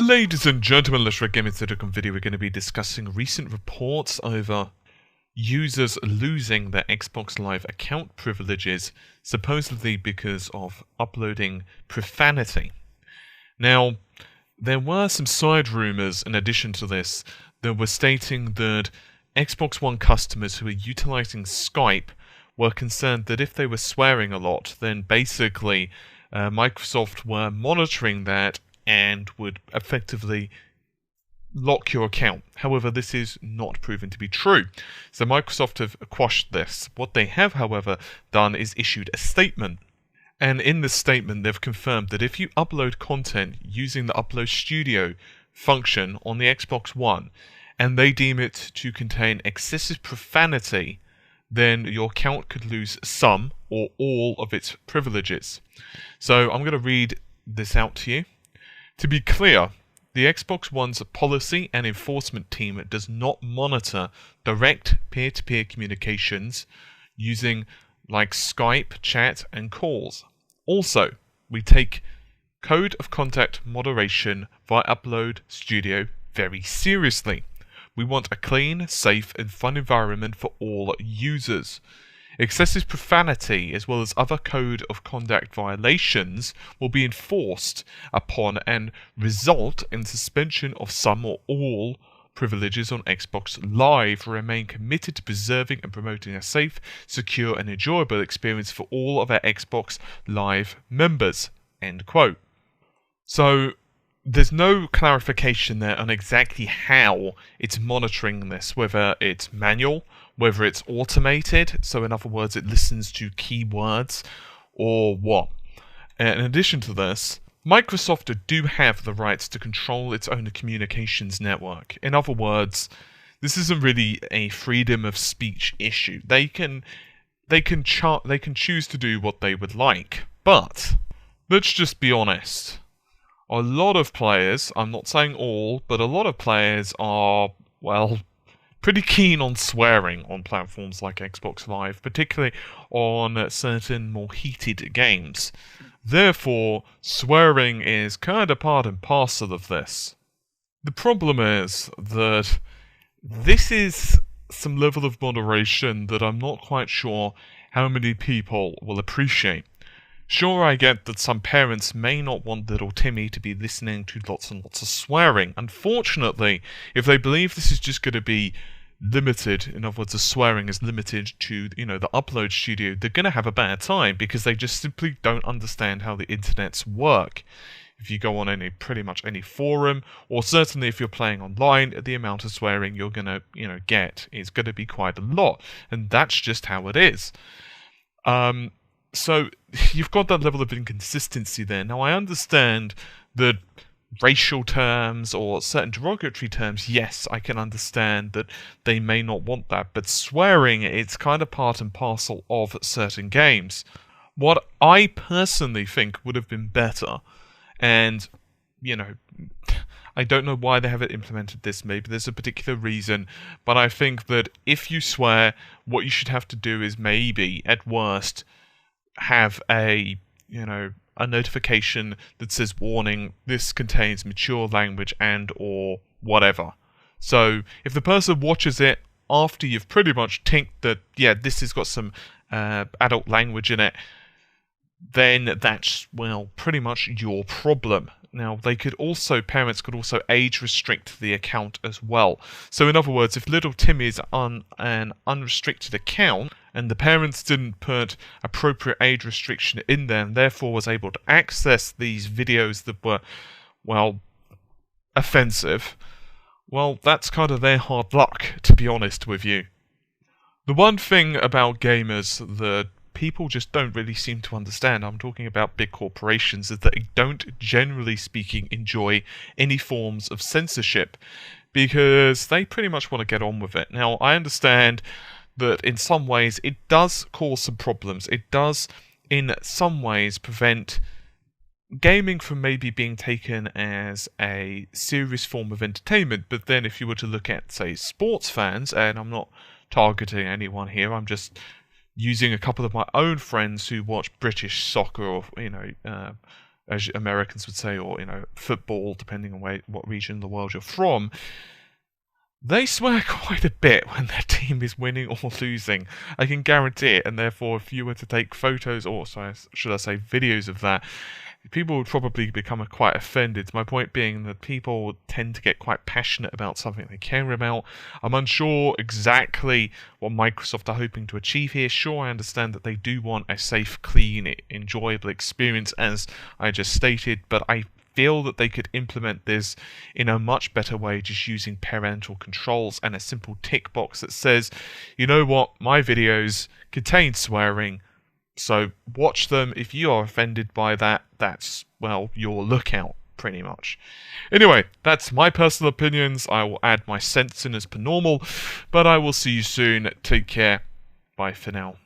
Ladies and gentlemen, let's Red Gaming video. We're going to be discussing recent reports over users losing their Xbox Live account privileges, supposedly because of uploading profanity. Now, there were some side rumors in addition to this that were stating that Xbox One customers who are utilizing Skype were concerned that if they were swearing a lot, then basically Microsoft were monitoring that and would effectively lock your account. However, this is not proven to be true. So Microsoft have quashed this. What they have, however, done is issued a statement. And in this statement, they've confirmed that if you upload content using the Upload Studio function on the Xbox One, and they deem it to contain excessive profanity, then your account could lose some or all of its privileges. So I'm going to read this out to you. To be clear, the Xbox One's policy and enforcement team does not monitor direct peer-to-peer communications using like Skype, chat, and calls. Also, we take code of contact moderation via Upload Studio very seriously. We want a clean, safe, and fun environment for all users. Excessive profanity, as well as other code of conduct violations, will be enforced upon and result in suspension of some or all privileges on Xbox Live. We remain committed to preserving and promoting a safe, secure, and enjoyable experience for all of our Xbox Live members. End quote. So, there's no clarification there on exactly how it's monitoring this, whether it's manual, whether it's automated, so in other words it listens to keywords, or what. In addition to this, Microsoft do have the rights to control its own communications network. In other words, this isn't really a freedom of speech issue. They can choose to do what they would like, but let's just be honest. A lot of players, I'm not saying all, but a lot of players are, well, pretty keen on swearing on platforms like Xbox Live, particularly on certain more heated games. Therefore, swearing is kind of part and parcel of this. The problem is that this is some level of moderation that I'm not quite sure how many people will appreciate. Sure, I get that some parents may not want little Timmy to be listening to lots and lots of swearing. Unfortunately, if they believe this is just going to be limited, in other words, the swearing is limited to, the Upload Studio, they're going to have a bad time because they just simply don't understand how the internets work. If you go on pretty much any forum, or certainly if you're playing online, the amount of swearing you're going to, get is going to be quite a lot. And that's just how it is. So, you've got that level of inconsistency there. Now, I understand that racial terms or certain derogatory terms, yes, I can understand that they may not want that, but swearing, it's kind of part and parcel of certain games. What I personally think would have been better, and, I don't know why they haven't implemented this, maybe there's a particular reason, but I think that if you swear, what you should have to do is maybe, at worst, have a notification that says, warning, this contains mature language and or whatever. So if the person watches it after you've pretty much tinked that, yeah, this has got some adult language in it, then that's, well, pretty much your problem. Now, parents could also age restrict the account as well. So in other words, if little Timmy is on an unrestricted account, and the parents didn't put appropriate age restriction in there, and therefore was able to access these videos that were, well, offensive, well, that's kind of their hard luck, to be honest with you. The one thing about gamers that people just don't really seem to understand, I'm talking about big corporations, is that they don't, generally speaking, enjoy any forms of censorship, because they pretty much want to get on with it. Now, I understand that in some ways it does cause some problems. It does, in some ways, prevent gaming from maybe being taken as a serious form of entertainment. But then if you were to look at, say, sports fans, and I'm not targeting anyone here, I'm just using a couple of my own friends who watch British soccer or, as Americans would say, or football, depending on what region of the world you're from, they swear quite a bit when their team is winning or losing. I can guarantee it, and therefore if you were to take photos, or should I say videos of that, people would probably become quite offended. My point being that people tend to get quite passionate about something they care about. I'm unsure exactly what Microsoft are hoping to achieve here. Sure, I understand that they do want a safe, clean, enjoyable experience, as I just stated, but I feel that they could implement this in a much better way, just using parental controls and a simple tick box that says, you know what, my videos contain swearing, so watch them. If you are offended by that, that's, well, your lookout, pretty much. Anyway, that's my personal opinions. I will add my sense in as per normal, but I will see you soon. Take care. Bye for now.